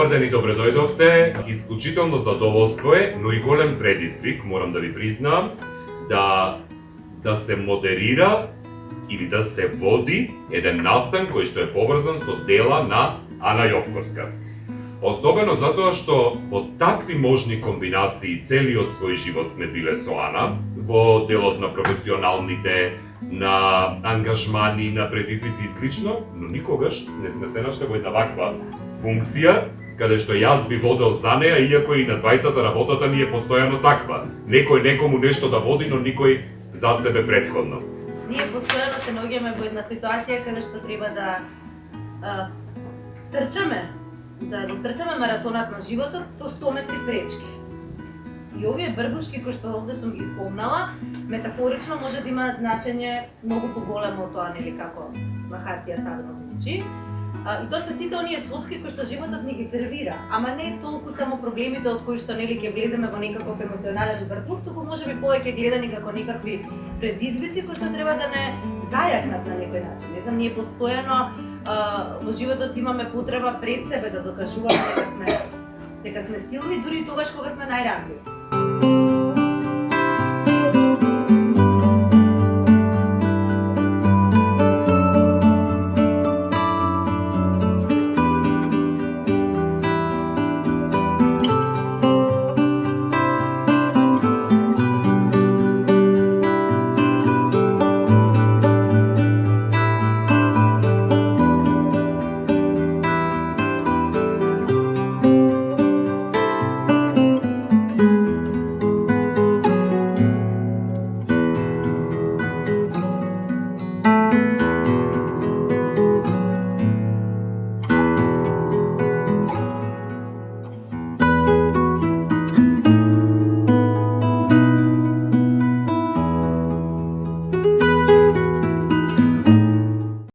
ден и добре дојдовте. Исклучително задоволство е, но и голем предизвик, морам да ви признаам, да се модерира или да се води еден настан кој што е поврзан со дела на Ана Јовковска. Особено затоа што во такви можни комбинации целиот свој живот сме биле со Ана, во делот на професионалните, на ангажмани, на предизвици и слично, но никогаш не сме се нашли во една ваква функција, каде што јас би водел за неа, иако и на двајцата работата ни е постојано таква. Некој некому нешто да води, но никој за себе претходно. Ние постојано се наоѓаме во една ситуација каде што треба да трчаме маратонот на животот со 100 метри пречки. И овие брбушки кои што овде сум ги спомнала, метафорично може да имаат значење многу поголемо од тоа, нели, како на хартија ставено звучи. И тоа се сите оние слупки кои што животот ни ги сервира, ама не толку само проблемите од кои што, нели, ќе влеземе во некаков емоционален вртлук, туку можеби повеќе гледани како некакви предизвици кои што треба да не зајакнат на некој начин. Не знам, ние постојано во животот имаме потреба пред себе да докажуваме дека сме силни, дури и тогаш кога сме најранливи.